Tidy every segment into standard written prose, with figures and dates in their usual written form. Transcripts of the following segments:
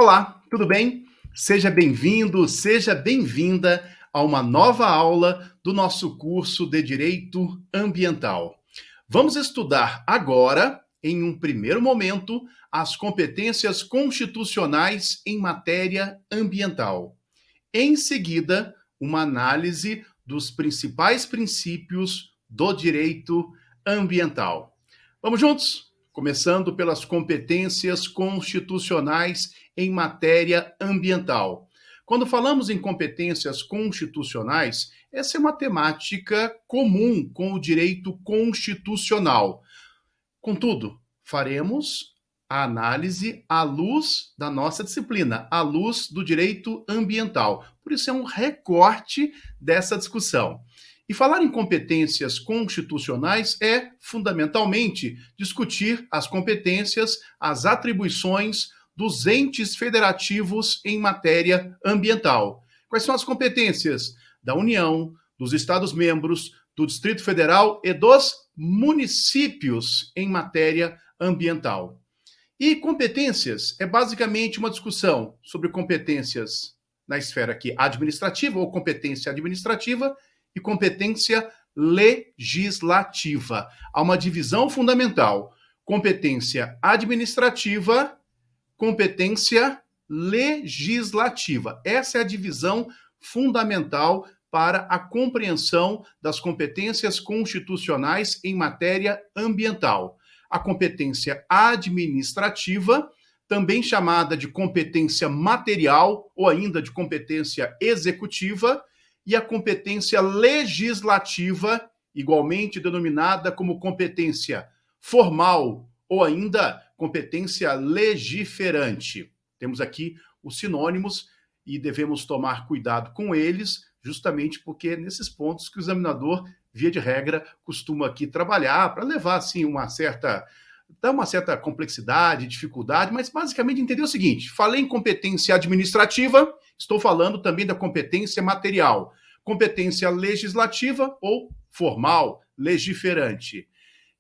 Olá, tudo bem? Seja bem-vindo, seja bem-vinda a uma nova aula do nosso curso de Direito Ambiental. Vamos estudar agora, em um primeiro momento, as competências constitucionais em matéria ambiental. Em seguida, uma análise dos principais princípios do direito ambiental. Vamos juntos? Começando pelas competências constitucionais em matéria ambiental. Quando falamos em competências constitucionais, essa é uma temática comum com o direito constitucional. Contudo, faremos a análise à luz da nossa disciplina, à luz do direito ambiental. Por isso é um recorte dessa discussão. E falar em competências constitucionais é, fundamentalmente, discutir as competências, as atribuições dos entes federativos em matéria ambiental. Quais são as competências da União, dos Estados-membros, do Distrito Federal e dos municípios em matéria ambiental? E competências é basicamente uma discussão sobre competências na esfera aqui administrativa ou competência administrativa e competência legislativa. Há uma divisão fundamental: competência administrativa, competência legislativa. Essa é a divisão fundamental para a compreensão das competências constitucionais em matéria ambiental. A competência administrativa, também chamada de competência material ou ainda de competência executiva, e a competência legislativa, igualmente denominada como competência formal ou ainda competência legiferante. Temos aqui os sinônimos e devemos tomar cuidado com eles, justamente porque é nesses pontos que o examinador, via de regra, costuma aqui trabalhar para levar assim dar uma certa complexidade, dificuldade, mas basicamente entender o seguinte: falei em competência administrativa, estou falando também da competência material, competência legislativa ou formal, legiferante.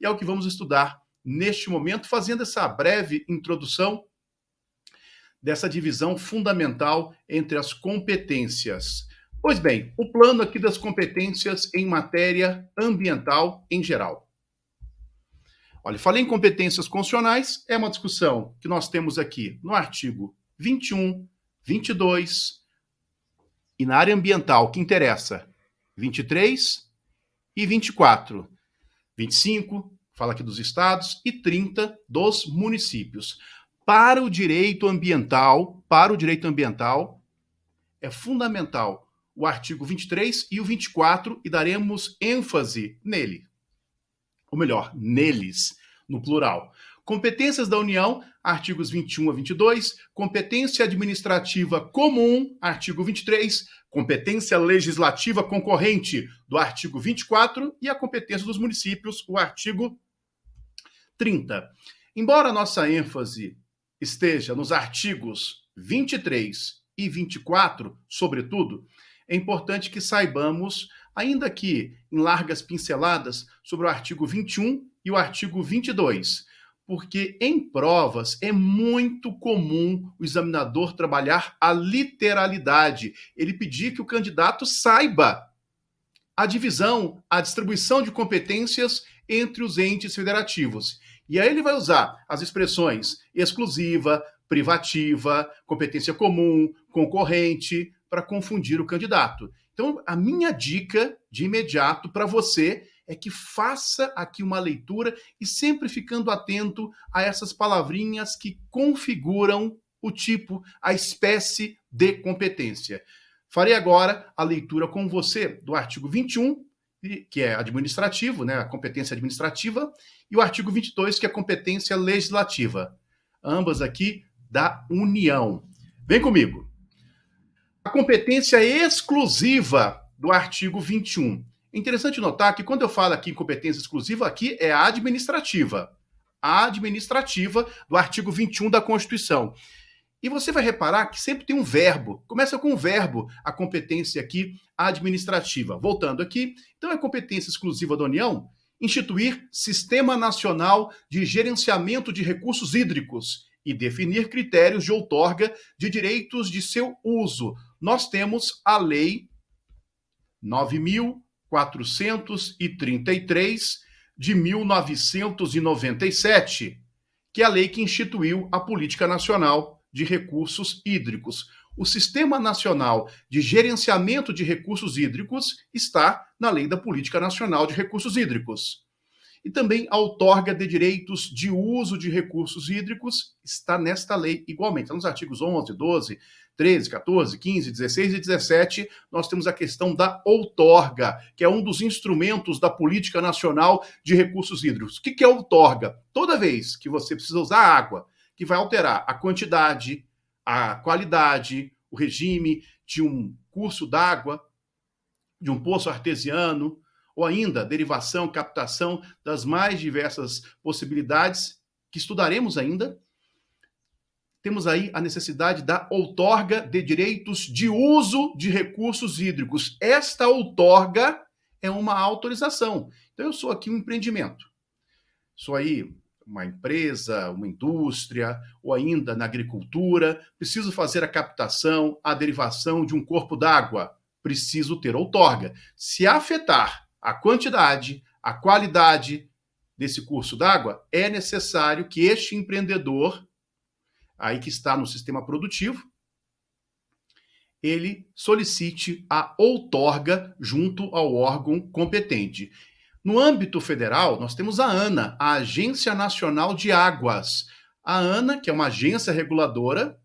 E é o que vamos estudar neste momento, fazendo essa breve introdução dessa divisão fundamental entre as competências. Pois bem, o plano aqui das competências em matéria ambiental em geral. Olha, falei em competências constitucionais, é uma discussão que nós temos aqui no artigo 21, 22, e na área ambiental, que interessa, 23 e 24. 25, fala aqui dos estados, e 30 dos municípios. Para o direito ambiental, é fundamental o artigo 23 e o 24, e daremos ênfase nele. Ou melhor, neles, no plural. Competências da União, artigos 21 a 22, competência administrativa comum, artigo 23, competência legislativa concorrente, do artigo 24, e a competência dos municípios, o artigo 30. Embora a nossa ênfase esteja nos artigos 23 e 24, sobretudo, é importante que saibamos, ainda que em largas pinceladas, sobre o artigo 21 e o artigo 22, porque em provas é muito comum o examinador trabalhar a literalidade, ele pedir que o candidato saiba a divisão, a distribuição de competências entre os entes federativos. E aí ele vai usar as expressões exclusiva, privativa, competência comum, concorrente, para confundir o candidato. Então, a minha dica de imediato para você é que faça aqui uma leitura e sempre ficando atento a essas palavrinhas que configuram o tipo, a espécie de competência. Farei agora a leitura com você do artigo 21, que é administrativo, né, a competência administrativa, e o artigo 22, que é a competência legislativa. Ambas aqui da União. Vem comigo. A competência exclusiva do artigo 21. É interessante notar que quando eu falo aqui em competência exclusiva, aqui é a administrativa. A administrativa do artigo 21 da Constituição. E você vai reparar que sempre tem um verbo. Começa com um verbo a competência aqui administrativa. Voltando aqui, então é competência exclusiva da União instituir Sistema Nacional de Gerenciamento de Recursos Hídricos e definir critérios de outorga de direitos de seu uso. Nós temos a Lei 9.433 de 1997, que é a lei que instituiu a Política Nacional de Recursos Hídricos. O Sistema Nacional de Gerenciamento de Recursos Hídricos está na Lei da Política Nacional de Recursos Hídricos. E também a outorga de direitos de uso de recursos hídricos está nesta lei igualmente. Nos artigos 11, 12, 13, 14, 15, 16 e 17, nós temos a questão da outorga, que é um dos instrumentos da Política Nacional de Recursos Hídricos. O que é outorga? Toda vez que você precisa usar água, que vai alterar a quantidade, a qualidade, o regime de um curso d'água, de um poço artesiano, ou ainda derivação, captação das mais diversas possibilidades que estudaremos ainda, temos aí a necessidade da outorga de direitos de uso de recursos hídricos. Esta outorga é uma autorização. Então, eu sou aqui um empreendimento. Sou aí uma empresa, uma indústria, ou ainda na agricultura, preciso fazer a captação, a derivação de um corpo d'água. Preciso ter outorga. Se afetar a quantidade, a qualidade desse curso d'água, é necessário que este empreendedor, aí que está no sistema produtivo, ele solicite a outorga junto ao órgão competente. No âmbito federal, nós temos a ANA, a Agência Nacional de Águas. A ANA, que é uma agência reguladora,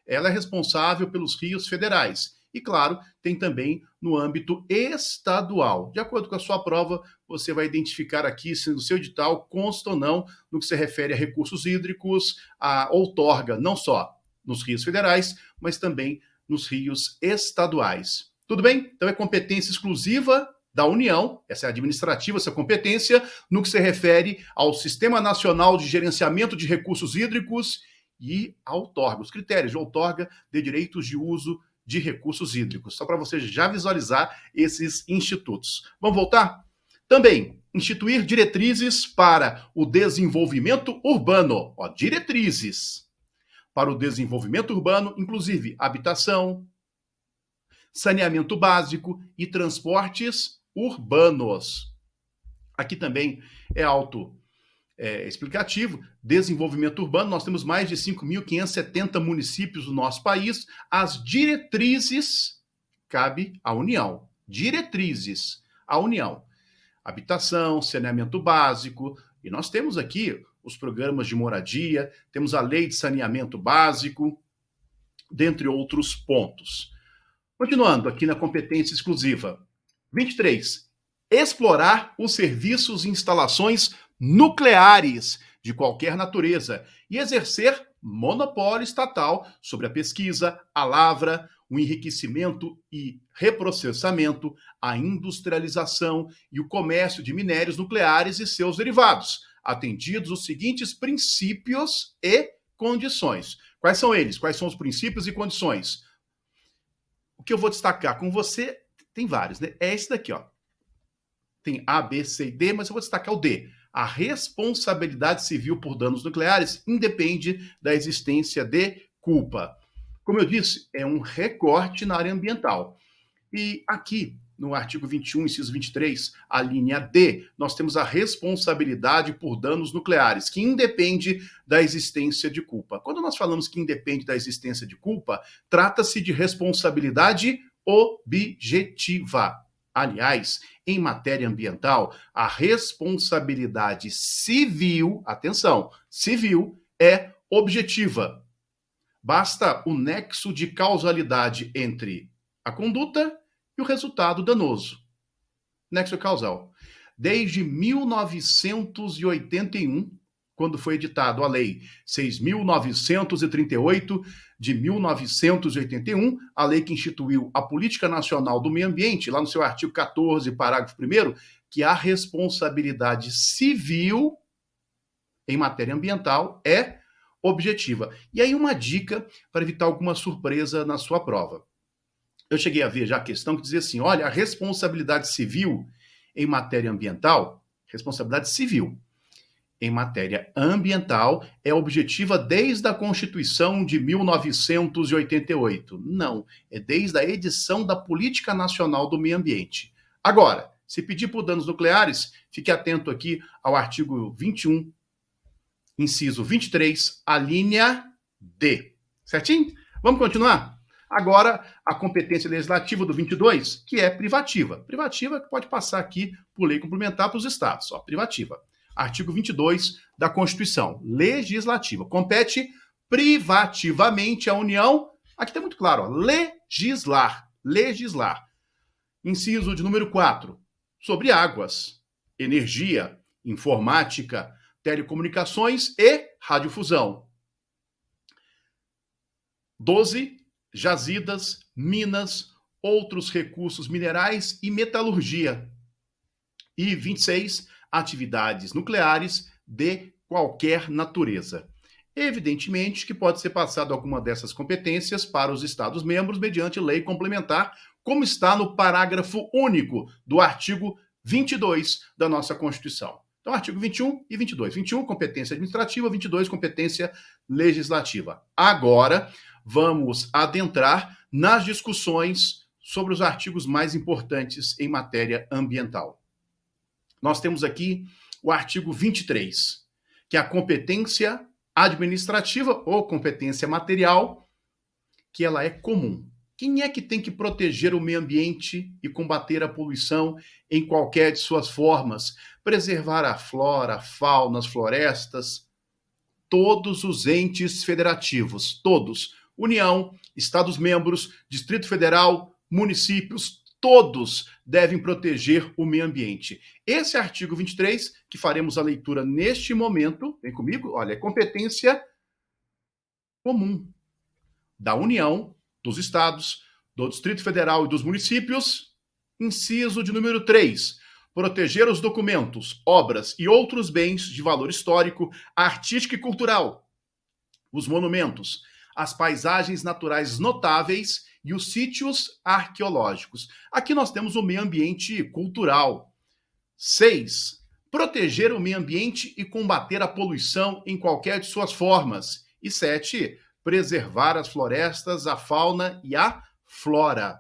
ela é responsável pelos rios federais. E, claro, tem também no âmbito estadual. De acordo com a sua prova, você vai identificar aqui se no seu edital consta ou não no que se refere a recursos hídricos, a outorga, não só nos rios federais, mas também nos rios estaduais. Tudo bem? Então é competência exclusiva da União, essa é a administrativa, essa competência, no que se refere ao Sistema Nacional de Gerenciamento de Recursos Hídricos e a outorga, os critérios de outorga de direitos de uso de recursos hídricos, só para você já visualizar esses institutos. Vamos voltar? Também, instituir diretrizes para o desenvolvimento urbano. Ó, diretrizes para o desenvolvimento urbano, inclusive habitação, saneamento básico e transportes urbanos. Aqui também é explicativo, desenvolvimento urbano, nós temos mais de 5.570 municípios no nosso país, as diretrizes cabe à União, diretrizes à União, habitação, saneamento básico, e nós temos aqui os programas de moradia, temos a lei de saneamento básico, dentre outros pontos. Continuando aqui na competência exclusiva. 23. Explorar os serviços e instalações nucleares de qualquer natureza e exercer monopólio estatal sobre a pesquisa, a lavra, o enriquecimento e reprocessamento, a industrialização e o comércio de minérios nucleares e seus derivados, atendidos os seguintes princípios e condições. Quais são eles? Quais são os princípios e condições? O que eu vou destacar com você, tem vários, né? É esse daqui, ó. Tem A, B, C e D, mas eu vou destacar o D. A responsabilidade civil por danos nucleares independe da existência de culpa. Como eu disse, é um recorte na área ambiental. E aqui, no artigo 21, inciso 23, a linha D, nós temos a responsabilidade por danos nucleares, que independe da existência de culpa. Quando nós falamos que independe da existência de culpa, trata-se de responsabilidade objetiva. Aliás, em matéria ambiental, a responsabilidade civil, atenção, civil, é objetiva. Basta o nexo de causalidade entre a conduta e o resultado danoso. Nexo causal. Desde 1981, quando foi editada a Lei 6.938 de 1981, a lei que instituiu a Política Nacional do Meio Ambiente, lá no seu artigo 14, parágrafo 1º, que a responsabilidade civil em matéria ambiental é objetiva. E aí uma dica para evitar alguma surpresa na sua prova. Eu cheguei a ver já a questão que dizia assim, olha, a responsabilidade civil em matéria ambiental, responsabilidade civil, em matéria ambiental é objetiva desde a Constituição de 1988. Não, é desde a edição da Política Nacional do Meio Ambiente. Agora, se pedir por danos nucleares, fique atento aqui ao artigo 21, inciso 23, a linha D. Certinho? Vamos continuar? Agora, a competência legislativa do 22, que é privativa. Privativa que pode passar aqui por lei complementar para os estados. Ó, privativa. Artigo 22 da Constituição. Legislativa. Compete privativamente à União. Aqui está muito claro. Ó, legislar. Legislar. Inciso de número 4. Sobre águas, energia, informática, telecomunicações e radiodifusão. 12. Jazidas, minas, outros recursos minerais e metalurgia. E 26, atividades nucleares de qualquer natureza. Evidentemente que pode ser passado alguma dessas competências para os Estados-membros mediante lei complementar, como está no parágrafo único do artigo 22 da nossa Constituição. Então, artigo 21 e 22. 21, competência administrativa, 22, competência legislativa. Agora, vamos adentrar nas discussões sobre os artigos mais importantes em matéria ambiental. Nós temos aqui o artigo 23, que é a competência administrativa ou competência material, que ela é comum. Quem é que tem que proteger o meio ambiente e combater a poluição em qualquer de suas formas? Preservar a flora, a fauna, as florestas? Todos os entes federativos, todos. União, Estados-membros, Distrito Federal, municípios, todos devem proteger o meio ambiente. Esse artigo 23, que faremos a leitura neste momento, vem comigo, olha, é competência comum da União, dos Estados, do Distrito Federal e dos municípios. Inciso de número 3. Proteger os documentos, obras e outros bens de valor histórico, artístico e cultural, os monumentos, as paisagens naturais notáveis e os sítios arqueológicos. Aqui nós temos o meio ambiente cultural. 6. Proteger o meio ambiente e combater a poluição em qualquer de suas formas. E 7. Preservar as florestas, a fauna e a flora.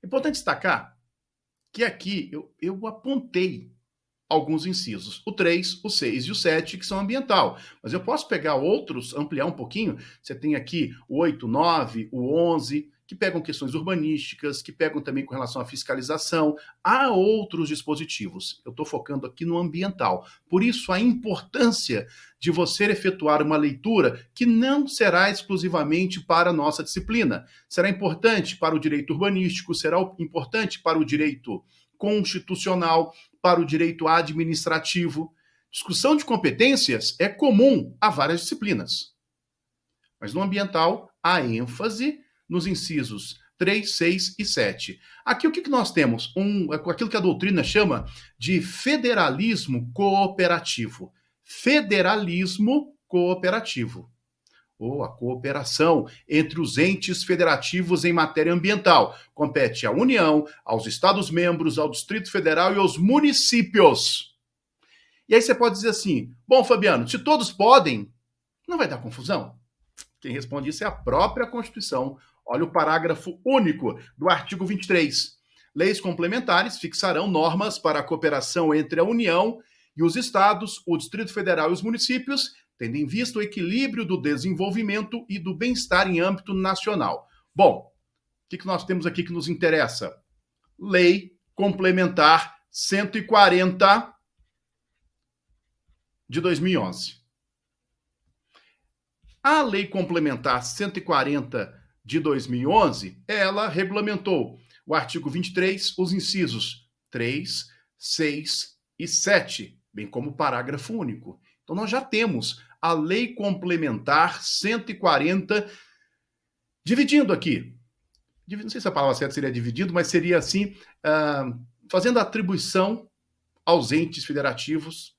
É importante destacar que aqui eu apontei alguns incisos. O 3, o 6 e o 7, que são ambiental. Mas eu posso pegar outros, ampliar um pouquinho. Você tem aqui o 8, o 9, o 11, que pegam questões urbanísticas, que pegam também com relação à fiscalização. Há outros dispositivos. Eu estou focando aqui no ambiental. Por isso, a importância de você efetuar uma leitura que não será exclusivamente para a nossa disciplina. Será importante para o direito urbanístico, será importante para o direito constitucional, para o direito administrativo. Discussão de competências é comum a várias disciplinas. Mas no ambiental, há ênfase nos incisos 3, 6 e 7. Aqui o que nós temos? Aquilo que a doutrina chama de federalismo cooperativo. Federalismo cooperativo. Ou a cooperação entre os entes federativos em matéria ambiental. Compete à União, aos Estados-membros, ao Distrito Federal e aos municípios. E aí você pode dizer assim, bom, Fabiano, se todos podem, não vai dar confusão? Quem responde isso é a própria Constituição. Olha o parágrafo único do artigo 23. Leis complementares fixarão normas para a cooperação entre a União e os Estados, o Distrito Federal e os municípios, tendo em vista o equilíbrio do desenvolvimento e do bem-estar em âmbito nacional. Bom, o que nós temos aqui que nos interessa? Lei Complementar 140 de 2011. A Lei Complementar 140 de 2011, ela regulamentou o artigo 23, os incisos 3, 6 e 7, bem como o parágrafo único. Então, nós já temos a Lei Complementar 140, dividindo aqui. Não sei se a palavra certa seria dividido, mas seria assim, fazendo atribuição aos entes federativos,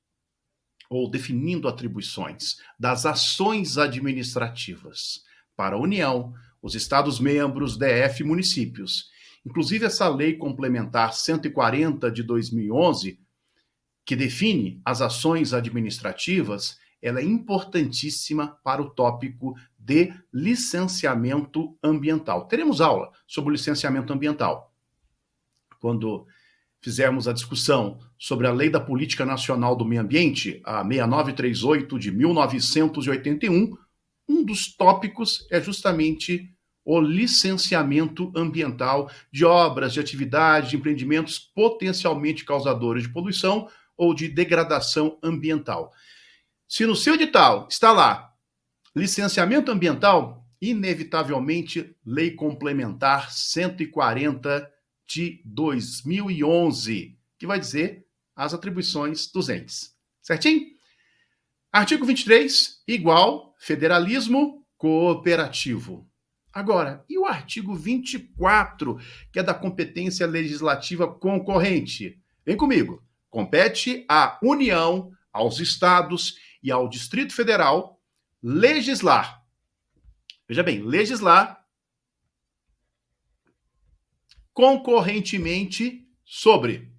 ou definindo atribuições das ações administrativas para a União, os Estados-membros, DF e municípios. Inclusive, essa Lei Complementar 140 de 2011, que define as ações administrativas, ela é importantíssima para o tópico de licenciamento ambiental. Teremos aula sobre o licenciamento ambiental quando fizermos a discussão sobre a Lei da Política Nacional do Meio Ambiente, a 6938 de 1981. Um dos tópicos é justamente o licenciamento ambiental de obras, de atividades, de empreendimentos potencialmente causadores de poluição ou de degradação ambiental. Se no seu edital está lá licenciamento ambiental, inevitavelmente Lei Complementar 140 de 2011, que vai dizer as atribuições dos entes. Certinho? Artigo 23, igual federalismo cooperativo. Agora, e o artigo 24, que é da competência legislativa concorrente? Vem comigo. Compete à União, aos estados e ao Distrito Federal legislar. Veja bem, legislar concorrentemente sobre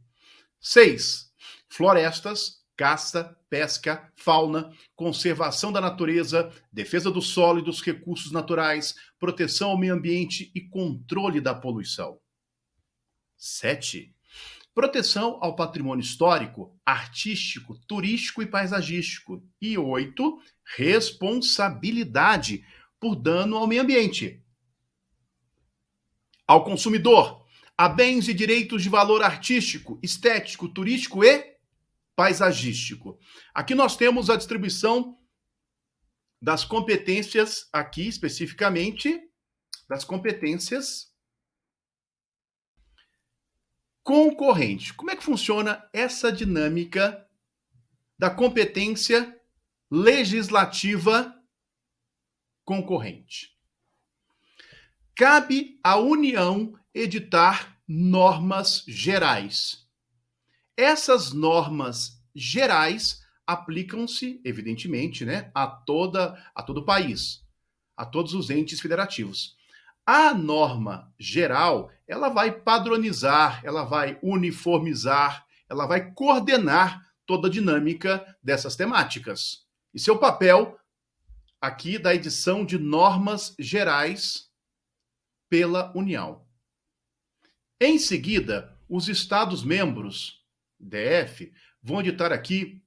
6. Florestas, caça, pesca, fauna, conservação da natureza, defesa do solo e dos recursos naturais, proteção ao meio ambiente e controle da poluição. 7. Proteção ao patrimônio histórico, artístico, turístico e paisagístico. E 8. Responsabilidade por dano ao meio ambiente. Ao consumidor, a bens e direitos de valor artístico, estético, turístico e paisagístico. Aqui nós temos a distribuição das competências, aqui especificamente, das competências concorrentes. Como é que funciona essa dinâmica da competência legislativa concorrente? Cabe à União editar normas gerais. Essas normas gerais aplicam-se, evidentemente, a todo o país, a todos os entes federativos. A norma geral, ela vai padronizar, ela vai uniformizar, ela vai coordenar toda a dinâmica dessas temáticas. Esse é o papel aqui da edição de normas gerais pela União. Em seguida, os Estados-membros, DF, vão editar aqui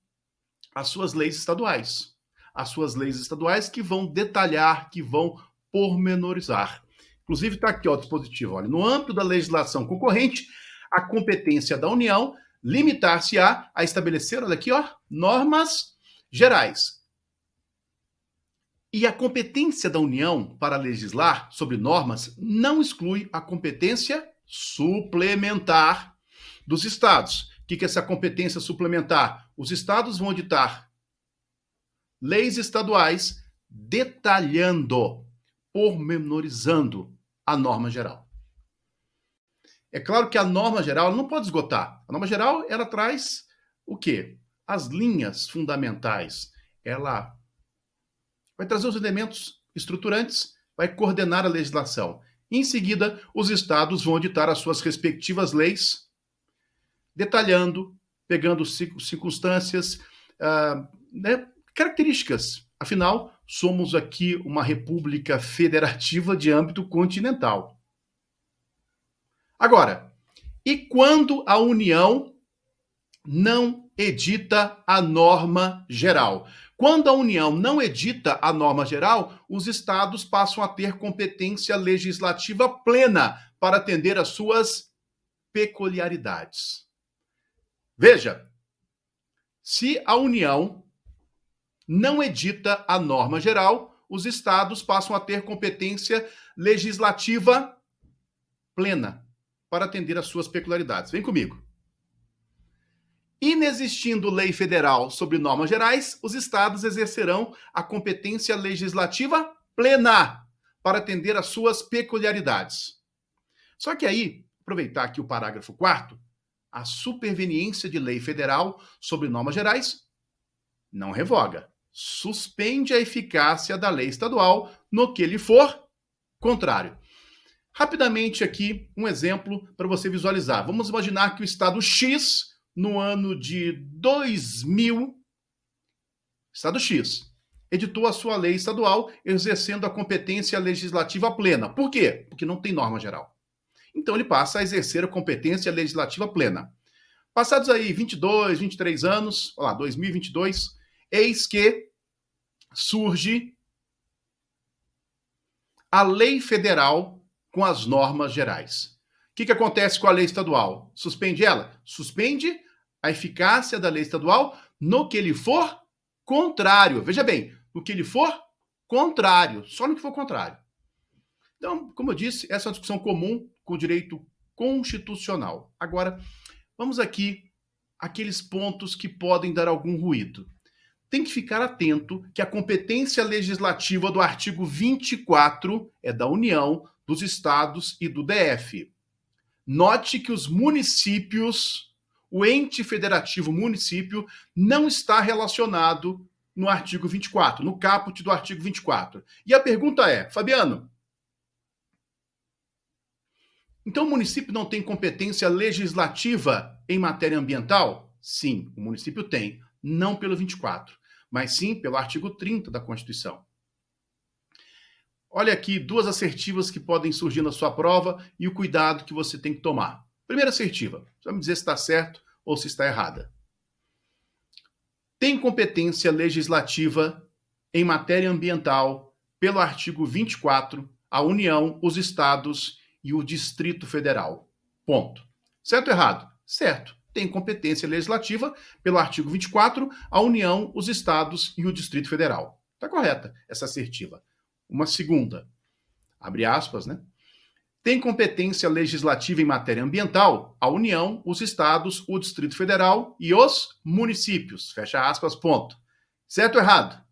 as suas leis estaduais. As suas leis estaduais que vão detalhar, que vão pormenorizar. Inclusive está aqui o dispositivo. Olha, no âmbito da legislação concorrente, a competência da União limitar-se-á a estabelecer, olha aqui, normas gerais. E a competência da União para legislar sobre normas não exclui a competência suplementar dos estados. O que é essa competência suplementar? Os estados vão editar leis estaduais detalhando, pormenorizando a norma geral. É claro que a norma geral não pode esgotar. A norma geral, ela traz o quê? As linhas fundamentais. Ela vai trazer os elementos estruturantes, vai coordenar a legislação. Em seguida, os estados vão editar as suas respectivas leis, detalhando, pegando circunstâncias, características. Afinal, somos aqui uma república federativa de âmbito continental. Agora, e quando a União não edita a norma geral? Quando a União não edita a norma geral, os estados passam a ter competência legislativa plena para atender às suas peculiaridades. Veja, se a União não edita a norma geral, os estados passam a ter competência legislativa plena para atender às suas peculiaridades. Vem comigo. Inexistindo lei federal sobre normas gerais, os estados exercerão a competência legislativa plena para atender às suas peculiaridades. Só que aí, aproveitar aqui o parágrafo 4º, a superveniência de lei federal sobre normas gerais não revoga, suspende a eficácia da lei estadual no que lhe for contrário. Rapidamente aqui, um exemplo para você visualizar. Vamos imaginar que o estado X no ano de 2000, Estado X, editou a sua lei estadual exercendo a competência legislativa plena. Por quê? Porque não tem norma geral. Então ele passa a exercer a competência legislativa plena. Passados aí 22, 23 anos, olha lá, 2022, eis que surge a lei federal com as normas gerais. O que acontece com a lei estadual? Suspende ela? Suspende a eficácia da lei estadual no que lhe for contrário. Veja bem, no que lhe for contrário, só no que for contrário. Então, como eu disse, essa é uma discussão comum com o direito constitucional. Agora, vamos aqui àqueles pontos que podem dar algum ruído. Tem que ficar atento que a competência legislativa do artigo 24 é da União, dos estados e do DF. Note que os municípios, o ente federativo município, não está relacionado no artigo 24, no caput do artigo 24. E a pergunta é, Fabiano, então o município não tem competência legislativa em matéria ambiental? Sim, o município tem, não pelo 24, mas sim pelo artigo 30 da Constituição. Olha aqui duas assertivas que podem surgir na sua prova e o cuidado que você tem que tomar. Primeira assertiva, você vai me dizer se está certo ou se está errada. Tem competência legislativa em matéria ambiental pelo artigo 24, a União, os estados e o Distrito Federal. Ponto. Certo ou errado? Certo. Tem competência legislativa pelo artigo 24, a União, os estados e o Distrito Federal. Está correta essa assertiva. Uma segunda, abre aspas, né? Tem competência legislativa em matéria ambiental a União, os estados, o Distrito Federal e os municípios. Fecha aspas, ponto. Certo ou errado?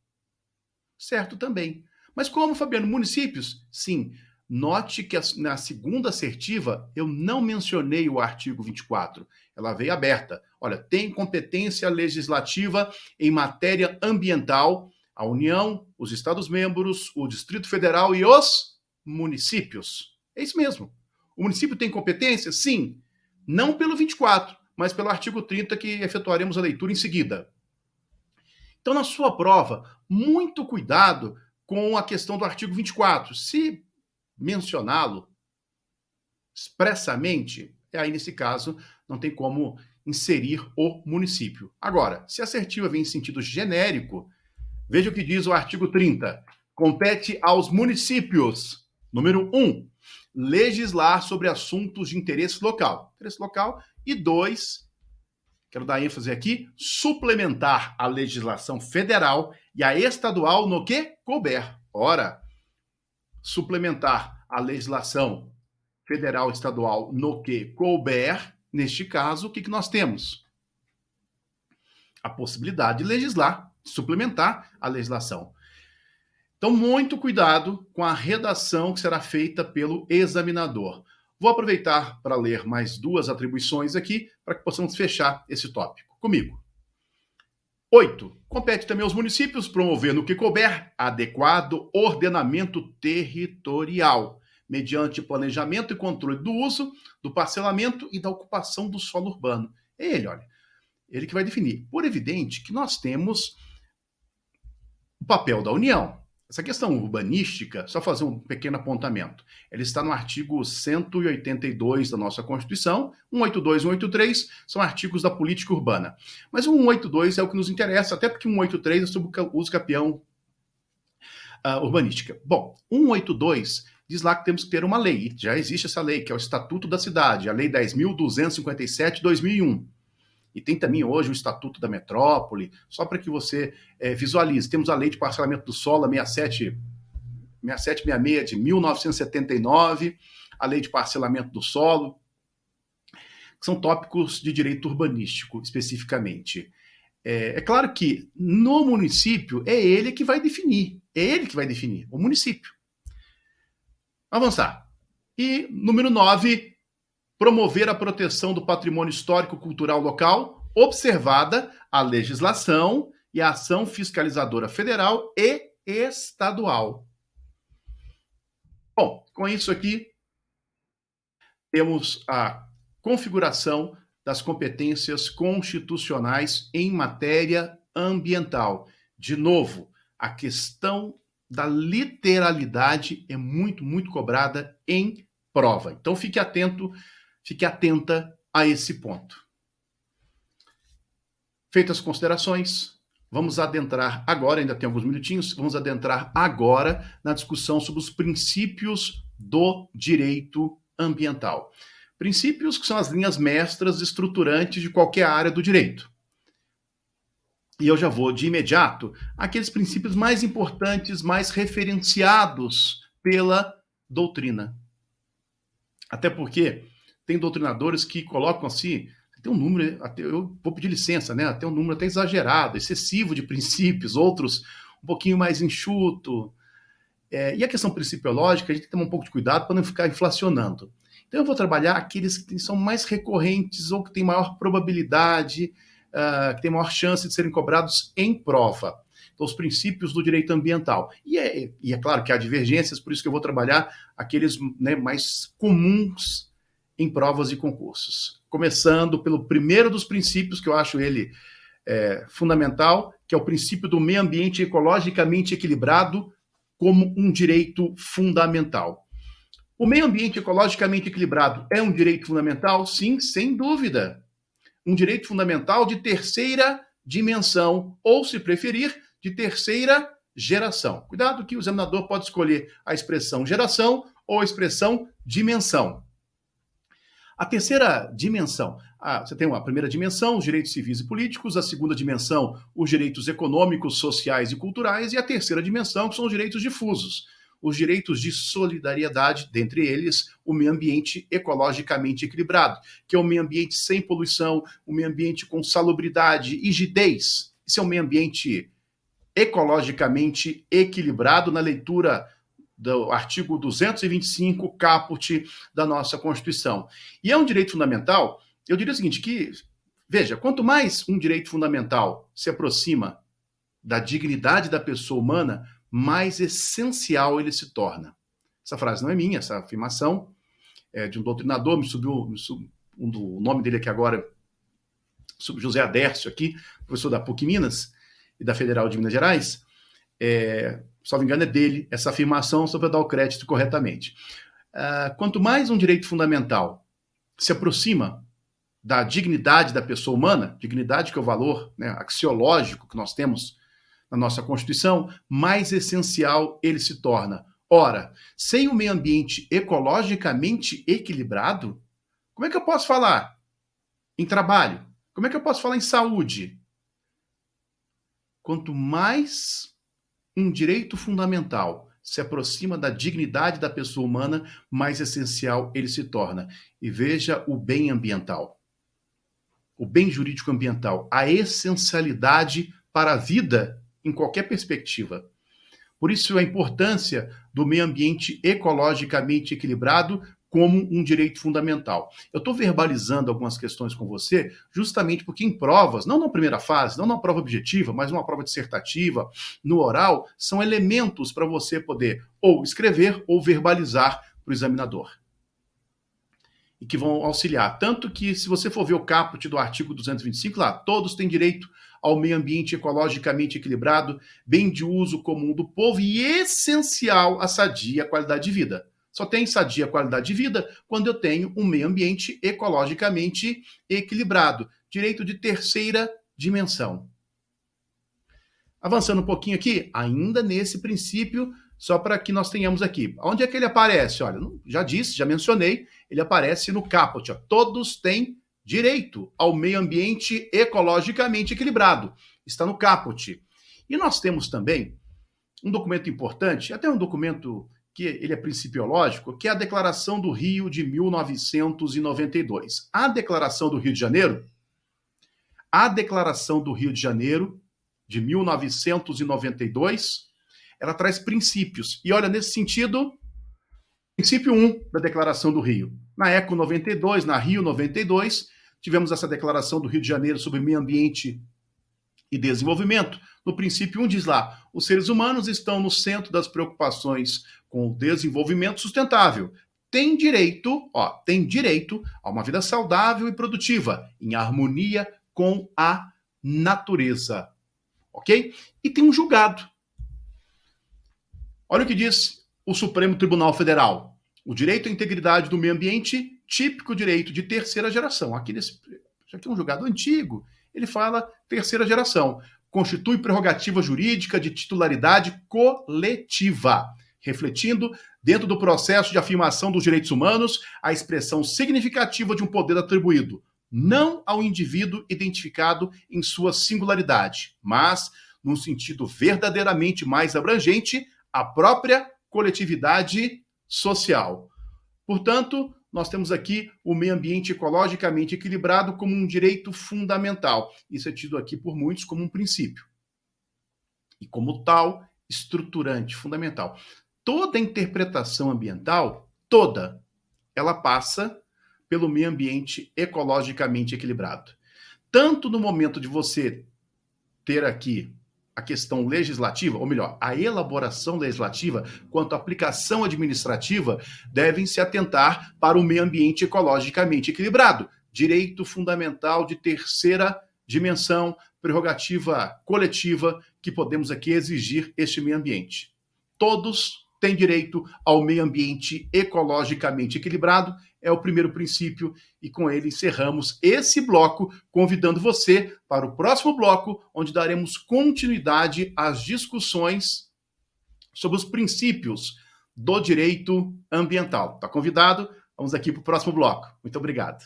Certo também. Mas como, Fabiano, municípios? Sim. Note que na segunda assertiva eu não mencionei o artigo 24. Ela veio aberta. Olha, tem competência legislativa em matéria ambiental a União, os Estados-membros, o Distrito Federal e os municípios. É isso mesmo. O município tem competência? Sim. Não pelo 24, mas pelo artigo 30 que efetuaremos a leitura em seguida. Então, na sua prova, muito cuidado com a questão do artigo 24. Se mencioná-lo expressamente, aí nesse caso não tem como inserir o município. Agora, se a assertiva vem em sentido genérico, veja o que diz o artigo 30. Compete aos municípios, número 1, legislar sobre assuntos de interesse local. Interesse local. E 2, quero dar ênfase aqui, suplementar a legislação federal e a estadual no que couber. Ora, suplementar a legislação federal e estadual no que couber, neste caso, o que nós temos? A possibilidade de legislar, suplementar a legislação. Então, muito cuidado com a redação que será feita pelo examinador. Vou aproveitar para ler mais duas atribuições aqui, para que possamos fechar esse tópico. Comigo. 8. Compete também aos municípios promover no que couber adequado ordenamento territorial, mediante planejamento e controle do uso, do parcelamento e da ocupação do solo urbano. Olha, ele que vai definir. Por evidente que nós temos o papel da União. Essa questão urbanística, só fazer um pequeno apontamento, ela está no artigo 182 da nossa Constituição, 182 e 183 são artigos da política urbana. Mas o 182 é o que nos interessa, até porque o 183 é sobre o uso capião urbanística. Bom, 182 diz lá que temos que ter uma lei, já existe essa lei, que é o Estatuto da Cidade, a Lei 10.257 de 2001. E tem também hoje o Estatuto da Metrópole, só para que você visualize. Temos a Lei de Parcelamento do Solo, a 6766 de 1979, a Lei de Parcelamento do Solo, que são tópicos de direito urbanístico, especificamente. É claro que no município é ele que vai definir, o município. Avançar. E número 9, promover a proteção do patrimônio histórico-cultural local, observada a legislação e a ação fiscalizadora federal e estadual. Bom, com isso aqui, temos a configuração das competências constitucionais em matéria ambiental. De novo, a questão da literalidade é muito, muito cobrada em prova. Então, fique atento, fique atenta a esse ponto. Feitas as considerações, vamos adentrar agora, ainda tem alguns minutinhos, vamos adentrar agora na discussão sobre os princípios do direito ambiental. Princípios que são as linhas mestras estruturantes de qualquer área do direito. E eu já vou, de imediato, àqueles princípios mais importantes, mais referenciados pela doutrina. Até porque tem doutrinadores que colocam assim, tem um número, eu vou pedir licença, né? Até um número até exagerado, excessivo de princípios, outros um pouquinho mais enxuto. E a questão principiológica, a gente tem que tomar um pouco de cuidado para não ficar inflacionando. Então eu vou trabalhar aqueles que são mais recorrentes ou que têm maior probabilidade, que têm maior chance de serem cobrados em prova. Então, os princípios do direito ambiental. E é claro que há divergências, por isso que eu vou trabalhar aqueles, né, mais comuns em provas e concursos. Começando pelo primeiro dos princípios, que eu acho ele fundamental, que é o princípio do meio ambiente ecologicamente equilibrado como um direito fundamental. O meio ambiente ecologicamente equilibrado é um direito fundamental? Sim, sem dúvida. Um direito fundamental de terceira dimensão, ou, se preferir, de terceira geração. Cuidado que o examinador pode escolher a expressão geração ou a expressão dimensão. A terceira dimensão, você tem a primeira dimensão, os direitos civis e políticos, a segunda dimensão, os direitos econômicos, sociais e culturais, e a terceira dimensão, que são os direitos difusos, os direitos de solidariedade, dentre eles o meio ambiente ecologicamente equilibrado, que é um meio ambiente sem poluição, um meio ambiente com salubridade e rigidez. Esse é um meio ambiente ecologicamente equilibrado na leitura do artigo 225, caput da nossa Constituição. E é um direito fundamental, eu diria o seguinte, que, veja, quanto mais um direito fundamental se aproxima da dignidade da pessoa humana, mais essencial ele se torna. Essa frase não é minha, essa afirmação é de um doutrinador, o nome dele aqui agora, José Adércio aqui, professor da PUC Minas e da Federal de Minas Gerais, se não me engano é dele, essa afirmação, só para dar o crédito corretamente. Quanto mais um direito fundamental se aproxima da dignidade da pessoa humana, dignidade que é o valor, né, axiológico que nós temos na nossa Constituição, mais essencial ele se torna. Ora, sem o meio ambiente ecologicamente equilibrado, como é que eu posso falar em trabalho? Como é que eu posso falar em saúde? Quanto mais um direito fundamental se aproxima da dignidade da pessoa humana, mais essencial ele se torna. E veja o bem ambiental, o bem jurídico ambiental, a essencialidade para a vida em qualquer perspectiva. Por isso, a importância do meio ambiente ecologicamente equilibrado como um direito fundamental. Eu estou verbalizando algumas questões com você, justamente porque em provas, não na primeira fase, não na prova objetiva, mas numa prova dissertativa, no oral, são elementos para você poder ou escrever ou verbalizar para o examinador. E que vão auxiliar. Tanto que, se você for ver o caput do artigo 225, lá, todos têm direito ao meio ambiente ecologicamente equilibrado, bem de uso comum do povo e essencial à sadia qualidade de vida. Só tem sadia qualidade de vida quando eu tenho um meio ambiente ecologicamente equilibrado. Direito de terceira dimensão. Avançando um pouquinho aqui, ainda nesse princípio, só para que nós tenhamos aqui. Onde é que ele aparece? Olha, já disse, já mencionei, ele aparece no caput. Ó. Todos têm direito ao meio ambiente ecologicamente equilibrado. Está no caput. E nós temos também um documento importante, até um documento que ele é principiológico, que é a Declaração do Rio de 1992. A Declaração do Rio de Janeiro, de 1992, ela traz princípios. E olha, nesse sentido, princípio 1 da Declaração do Rio. Na ECO 92, na Rio 92, tivemos essa Declaração do Rio de Janeiro sobre meio ambiente e desenvolvimento. No princípio 1 diz lá, os seres humanos estão no centro das preocupações com o desenvolvimento sustentável. tem direito a uma vida saudável e produtiva, em harmonia com a natureza. Ok? E tem um julgado. Olha o que diz o Supremo Tribunal Federal. O direito à integridade do meio ambiente, típico direito de terceira geração. Isso aqui é um julgado antigo. Ele fala terceira geração. Constitui prerrogativa jurídica de titularidade coletiva, refletindo, dentro do processo de afirmação dos direitos humanos, a expressão significativa de um poder atribuído, não ao indivíduo identificado em sua singularidade, mas, num sentido verdadeiramente mais abrangente, a própria coletividade social. Portanto, nós temos aqui o meio ambiente ecologicamente equilibrado como um direito fundamental. Isso é tido aqui por muitos como um princípio. E como tal, estruturante, fundamental. Toda interpretação ambiental, ela passa pelo meio ambiente ecologicamente equilibrado. Tanto no momento de você ter aqui a questão legislativa, ou melhor, a elaboração legislativa, quanto a aplicação administrativa, devem se atentar para o meio ambiente ecologicamente equilibrado. Direito fundamental de terceira dimensão, prerrogativa coletiva, que podemos aqui exigir este meio ambiente. Todos têm direito ao meio ambiente ecologicamente equilibrado, é o primeiro princípio, e com ele encerramos esse bloco, convidando você para o próximo bloco, onde daremos continuidade às discussões sobre os princípios do direito ambiental. Está convidado? Vamos aqui para o próximo bloco. Muito obrigado.